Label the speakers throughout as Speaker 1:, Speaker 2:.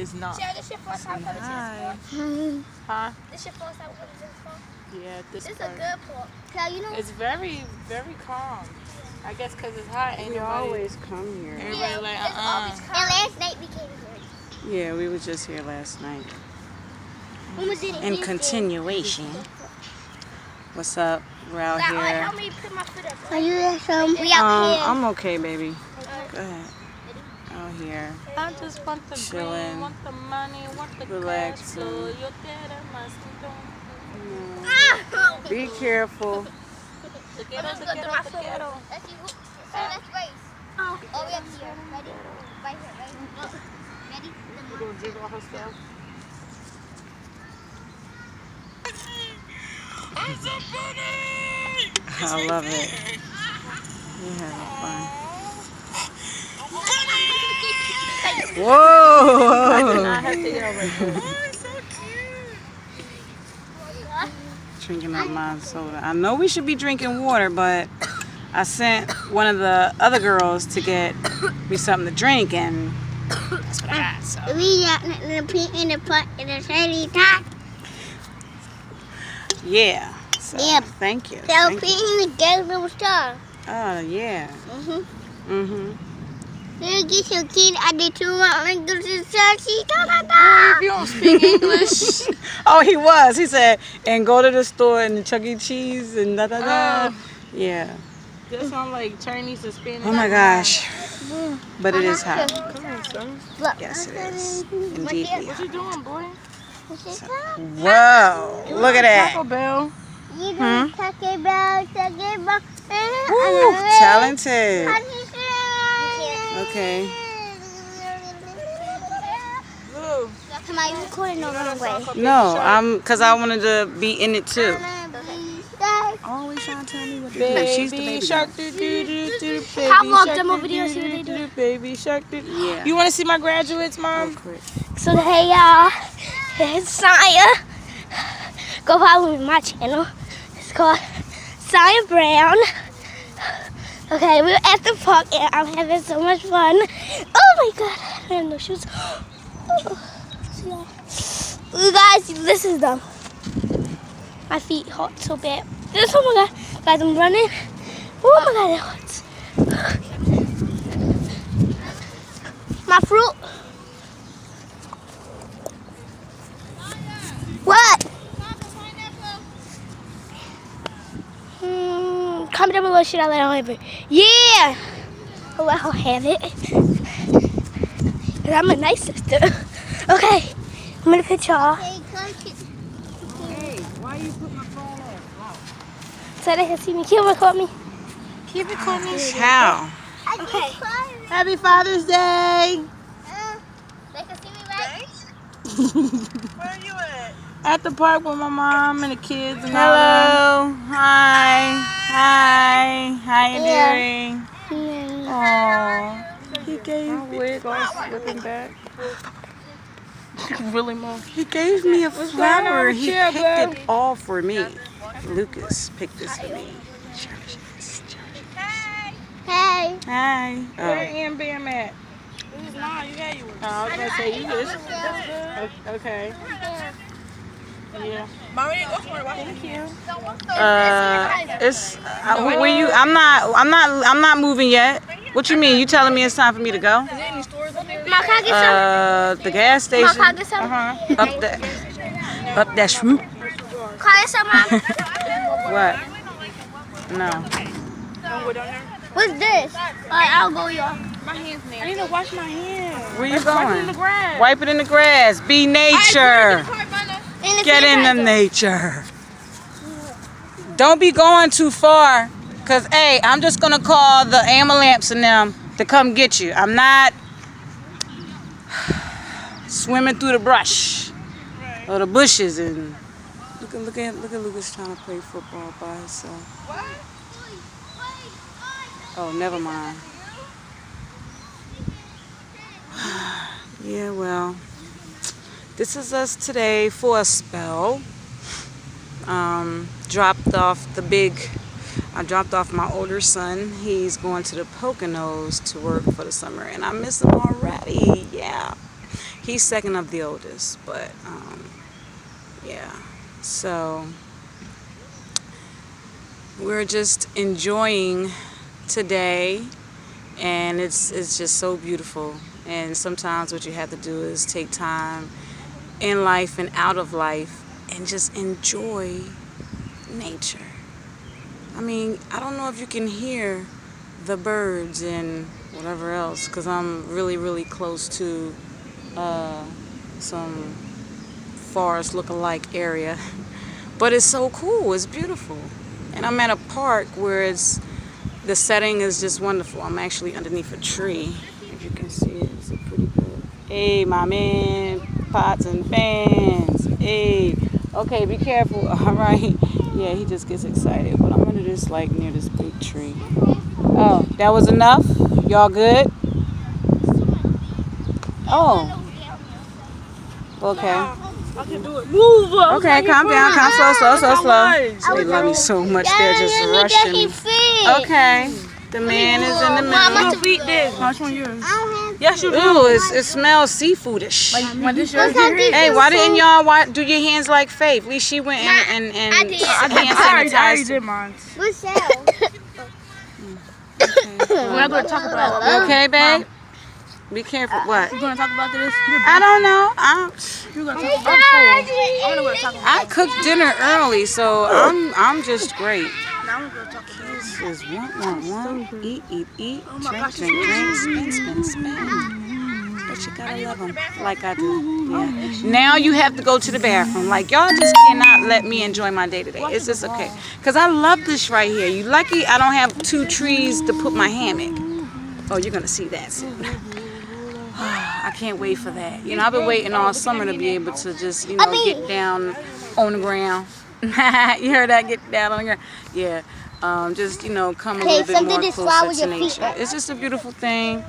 Speaker 1: it's not.
Speaker 2: Sarah, this your first time coming to
Speaker 1: Hi.
Speaker 2: this park?
Speaker 1: Huh?
Speaker 2: This your first time coming to this park?
Speaker 1: Yeah, this
Speaker 2: This is a
Speaker 1: part.
Speaker 2: good park. Cal, you know?
Speaker 1: It's very, very calm. I guess because it's hot. Ain't
Speaker 3: We
Speaker 1: nobody,
Speaker 3: always come here.
Speaker 1: everybody like,
Speaker 2: it's always calm. And last night we came here.
Speaker 3: Yeah, we was just here last night.
Speaker 2: When we did it
Speaker 3: In
Speaker 2: Wednesday.
Speaker 3: continuation. What's up? We're out
Speaker 2: Like,
Speaker 3: here.
Speaker 2: help me put my foot up. Are you at some? We out here.
Speaker 3: I'm okay, baby. Go ahead. Out here.
Speaker 1: I just want the
Speaker 3: Chillen.
Speaker 1: green, want the money, want the
Speaker 3: Relaxing.
Speaker 1: cash flow. Yo quiero más,
Speaker 2: Ah!
Speaker 3: Be careful.
Speaker 1: Te quiero, te quiero, te quiero.
Speaker 2: Let's see. So let's race. Oh, we up here. Ready? Right here, right? No. Ready?
Speaker 1: You gonna drink all her stuff?
Speaker 3: I love it. You're having fun. Whoa!
Speaker 1: I have to yell right there.
Speaker 3: Drinking my mom's soda. I know we should be drinking water, but I sent one of the other girls to get me something to drink, and that's what I got. So.
Speaker 2: We got the pink in the pot in the shady top.
Speaker 3: Yeah. So,
Speaker 2: Yeah.
Speaker 3: thank you.
Speaker 2: So
Speaker 3: Thank
Speaker 2: pink
Speaker 3: you.
Speaker 2: in the dead little star.
Speaker 3: Oh, yeah. Mm-hmm.
Speaker 2: You get your kid at the 2 and go to the shady top.
Speaker 1: You don't speak English.
Speaker 3: Oh, he was. He said, and go to the store and the Chuck E. Cheese and da-da-da. Yeah.
Speaker 1: That sound like Chinese and Spanish.
Speaker 3: Oh, my gosh. But it is hot.
Speaker 1: Come on, son.
Speaker 2: Look.
Speaker 3: Yes, it is. Indeed.
Speaker 1: What you doing, boy?
Speaker 3: Whoa. Look at that.
Speaker 1: Taco Bell.
Speaker 2: You do Taco Bell.
Speaker 3: Woo, talented. Okay.
Speaker 1: Blue.
Speaker 2: Am I recording the wrong way?
Speaker 3: No, cause I wanted to be in it too. Always trying to tell me what to do. She's the
Speaker 1: Baby
Speaker 3: baby.
Speaker 1: shark, do do do do. Baby
Speaker 2: I'll vlog
Speaker 1: shark,
Speaker 2: demo
Speaker 1: do,
Speaker 2: videos,
Speaker 1: do,
Speaker 2: see what they
Speaker 1: do,
Speaker 2: do.
Speaker 1: Baby shark, do.
Speaker 3: Yeah.
Speaker 1: You want to see my graduates, Mom?
Speaker 3: Real quick.
Speaker 2: So hey y'all, it's Saya. Go follow me on my channel. It's called Saya Brown. Okay, we're at the park and I'm having so much fun. Oh my god, I have no shoes. You guys, this is them. My feet hot so bad. Oh my god, guys, I'm running. Oh my god, it hurts. My fruit. What? Comment down below, should I let her have it? Yeah! I'll let her have it. Cause I'm a nice sister. Okay, I'm gonna put y'all
Speaker 3: Hey, why you put my phone on?
Speaker 2: so they can see me. Can you record me?
Speaker 1: Keep it cool.
Speaker 3: How?
Speaker 2: Okay.
Speaker 1: Happy Father's Day.
Speaker 2: They can see me, right?
Speaker 1: Where are you at? At the park with my mom and the kids and
Speaker 3: Hello. Hi. Hi. How you doing?
Speaker 1: Aww. He gave me wig all slipping back. Really, Mom?
Speaker 3: He gave me a flower. He
Speaker 1: chair,
Speaker 3: picked
Speaker 1: bro?
Speaker 3: it all for me. Lucas picked this for me.
Speaker 2: Hey.
Speaker 3: Hi.
Speaker 1: Where
Speaker 3: Oh.
Speaker 1: Ian Bam at? This is mine. You got yours. Oh, I was going to say, you just. Okay. Yeah. Mommy didn't go for it. Thank you.
Speaker 3: It's where you? I'm not moving yet. What you mean? You telling me it's time for me to go?
Speaker 1: Is there any stores up there?
Speaker 2: Ma, can I get some?
Speaker 3: The gas station.
Speaker 2: Ma, can I get some?
Speaker 3: Up that swoop.
Speaker 2: Can I get some, Mom?
Speaker 3: What? No.
Speaker 2: What's this? Alright, I'll go, y'all.
Speaker 1: My hands nasty. I need to wash my hands.
Speaker 3: Where you
Speaker 1: Wipe it in
Speaker 3: going?
Speaker 1: the grass.
Speaker 3: Wipe it in the grass. Be nature. Get in the
Speaker 2: sanitizer.
Speaker 3: nature. Don't be going too far. Cause hey, I'm just gonna call the ambulance and them to come get you. I'm not swimming through the brush or the bushes and look at Lucas trying to play football by himself. Oh, never mind. Yeah, well, this is us today for a spell. I dropped off my older son. He's going to the Poconos to work for the summer, and I miss him already. Yeah, He's second of the oldest, but yeah. So we're just enjoying today, and it's just so beautiful. And sometimes what you have to do is take time in life and out of life and just enjoy nature. I mean, I don't know if you can hear the birds and whatever else, because I'm really, really close to some forest look-alike area. But it's so cool, it's beautiful. And I'm at a park where the setting is just wonderful. I'm actually underneath a tree. If you can see it, it's pretty good. Hey, my man, pots and pans. Hey, okay, be careful. All right. Yeah, he just gets excited. But I'm under this, like, near this big tree. Oh, that was enough? Y'all good? Oh. Okay.
Speaker 1: I can do it. Move up.
Speaker 3: Okay, calm down. Calm slow. They love me so much. They're just rushing me. Okay. The man is in the middle.
Speaker 1: You feed this. Which one yours? Yes, you do.
Speaker 3: Ooh, it smells seafoodish. Hey, why didn't y'all do your hands like Faith? At least she went and hand sanitized.
Speaker 1: I already did mine.
Speaker 2: What's that?
Speaker 1: We're not going to talk about it.
Speaker 3: You okay, babe? Be careful. What?
Speaker 1: You're going to talk about this?
Speaker 3: I don't know.
Speaker 1: You're going to talk about it. I'm going to talk about
Speaker 3: I cooked dinner early, so I'm just great.
Speaker 1: Now I'm going to talk about it.
Speaker 3: This is one. Eat. Drink. Spin. But you gotta love them like I do. Yeah. Now you have to go to the bathroom. Like, y'all just cannot let me enjoy my day today. It's just okay. Because I love this right here. You lucky I don't have 2 trees to put my hammock. Oh, you're gonna see that soon. I can't wait for that. You know, I've been waiting all summer to be able to just, get down on the ground. You heard that? Get down on the ground. Yeah. Just, come a little bit more closer to nature. It's just a beautiful thing.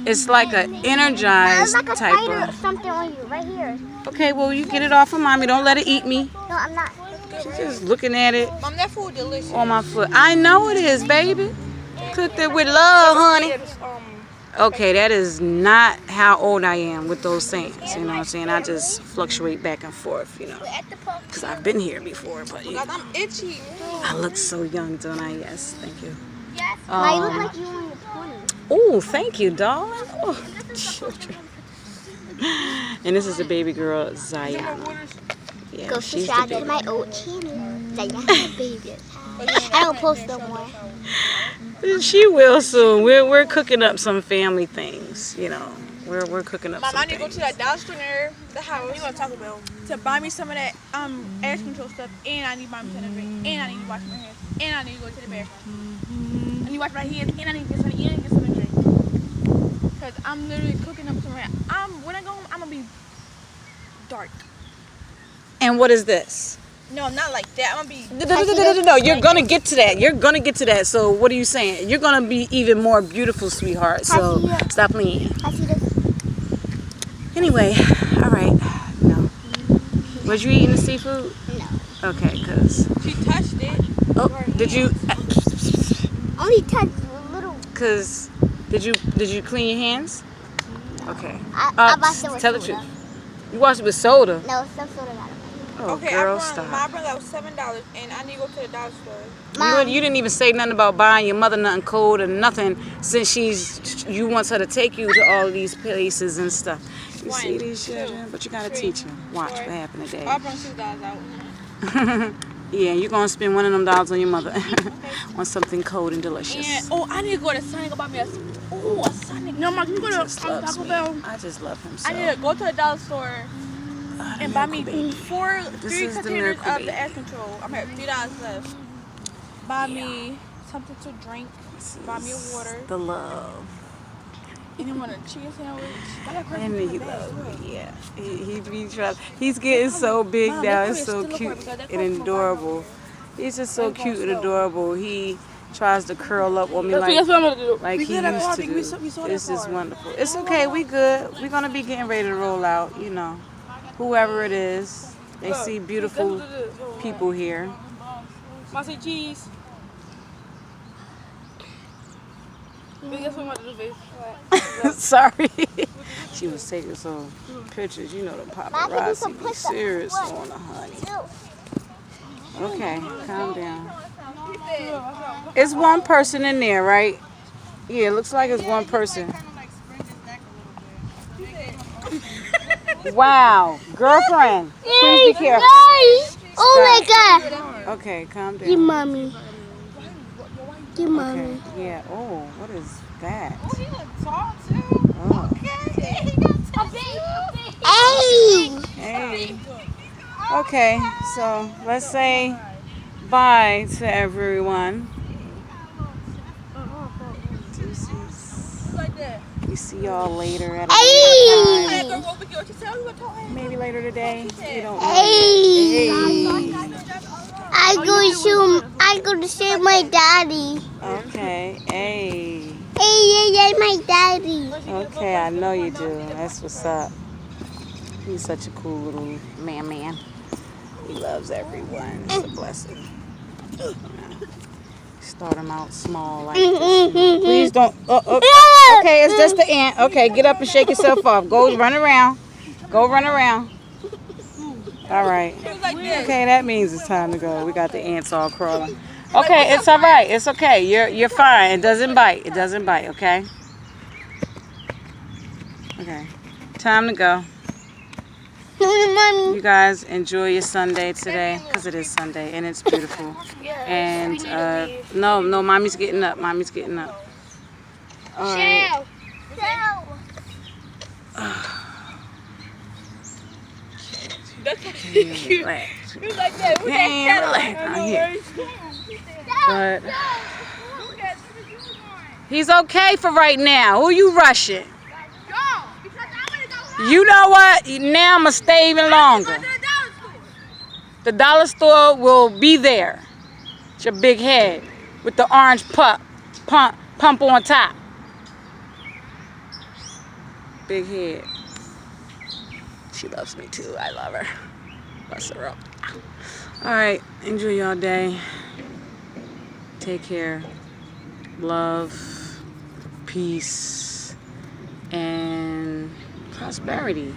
Speaker 3: It's like an energized
Speaker 2: like a
Speaker 3: type
Speaker 2: spider
Speaker 3: of...
Speaker 2: something on you, right here.
Speaker 3: Okay, well, you get it off of mommy. Don't let it eat me.
Speaker 2: No, I'm not.
Speaker 3: She's just looking at it.
Speaker 1: Mom, that food delicious.
Speaker 3: On my foot. I know it is, baby. Cooked it with love, honey. Okay, that is not how old I am with those sayings. You know what I'm saying? I just fluctuate back and forth, because I've been here before. But
Speaker 1: I'm itchy.
Speaker 3: I look so young, don't I? Yes, thank you.
Speaker 2: Now you look like you in your 20s.
Speaker 3: Oh, thank you, darling. Oh, children. And this is the baby girl, Zayana. Yeah,
Speaker 2: Go
Speaker 3: she's
Speaker 2: subscribe
Speaker 3: the
Speaker 2: to
Speaker 3: baby.
Speaker 2: my old channel. Zayana baby. I don't post no more.
Speaker 3: She will soon. We're cooking up some family things, We're cooking up
Speaker 1: Mom,
Speaker 3: some
Speaker 1: I need to go
Speaker 3: things.
Speaker 1: to that dollar store near the house. You want to talk about? To buy me some of that air control stuff, and I need to buy me something to drink, and I need to wash my hands, and I need to go to the bathroom. I need to wash my hands, and I need to get something, and get something to drink. Because I'm literally cooking up some right. When I go home, I'm gonna be dark.
Speaker 3: And what is this?
Speaker 1: No, not like that. I'm gonna be.
Speaker 3: No, you're gonna get to that. You're gonna get to that. So what are you saying? You're gonna be even more beautiful, sweetheart. So stop playing.
Speaker 2: I see this.
Speaker 3: Anyway, all right. No. Was you eating the seafood?
Speaker 2: No.
Speaker 3: Okay, cause.
Speaker 1: She touched it.
Speaker 3: Oh, did you?
Speaker 2: Only touch a little.
Speaker 3: Cause did you clean your hands? Okay.
Speaker 2: I washed it with
Speaker 3: tell the
Speaker 2: soda.
Speaker 3: truth. You washed it with soda.
Speaker 2: No, some soda got it.
Speaker 3: Oh,
Speaker 1: Okay,
Speaker 3: girl,
Speaker 1: my
Speaker 3: stop.
Speaker 1: brother was $7, and I need to go to the dollar store.
Speaker 3: You didn't even say nothing about buying your mother nothing cold or nothing, since you wants her to take you to all these places and stuff. You see these children, but you gotta teach them. Watch what happened today.
Speaker 1: I'll bring $2 out.
Speaker 3: Yeah, you're gonna spend one of them dollars on your mother on something cold and delicious.
Speaker 1: And, I need to go to Sonic about me a Sonic. No, Mom, can you go to Taco Bell?
Speaker 3: I just love him so.
Speaker 1: I need to go to the dollar store and buy me 3 containers of the air control. I'm at $3 left. Buy me something to drink. Buy me a water.
Speaker 3: The love.
Speaker 1: And you want a chicken sandwich?
Speaker 3: And he loves me, yeah. He's getting so big now. It's so cute and adorable. He's just so cute and adorable. He tries to curl up on me like he used to do. It's just wonderful. It's okay. We good. We're gonna be getting ready to roll out. Whoever it is, they see beautiful people here.
Speaker 1: I say cheese. Guess what I'm about to do, babe?
Speaker 3: Sorry. She was taking some pictures. You know the paparazzi be serious on the honey. Okay, calm down. It's one person in there, right? Yeah, it looks like it's one person. Wow, girlfriend, please be careful.
Speaker 2: Oh my God.
Speaker 3: Okay, calm down.
Speaker 2: Give mommy. Give mommy.
Speaker 3: Okay, yeah. Oh, what is that?
Speaker 1: Oh, he look tall too.
Speaker 3: Oh.
Speaker 1: Okay.
Speaker 2: Hey.
Speaker 3: Hey. Okay, so let's say bye to everyone. We see y'all later at a later time. Maybe later today. We don't know.
Speaker 2: Hey.
Speaker 3: Hey.
Speaker 2: I go to see my daddy.
Speaker 3: Okay. Hey.
Speaker 2: Hey, my daddy.
Speaker 3: Okay, I know you do. That's what's up. He's such a cool little man. He loves everyone. It's a blessing. Start him out small like this. Please don't. Okay, it's just the ant. Okay, get up and shake yourself off. Go run around. Go run around. All right. Okay, that means it's time to go. We got the ants all crawling. Okay, it's all right. It's okay. You're fine. It doesn't bite. It doesn't bite. Okay. Okay. Time to go. You guys enjoy your Sunday today, because it is Sunday and it's beautiful. And no, mommy's getting up. Mommy's getting up. All right. Relax. But he's okay for right now. Who you rushing? You know what? Now I'm going to stay even longer. The dollar store will be there. It's your big head with the orange pump on top. Big head. She loves me too. I love her. Bust her up. All right. Enjoy your day. Take care. Love. Peace. And prosperity.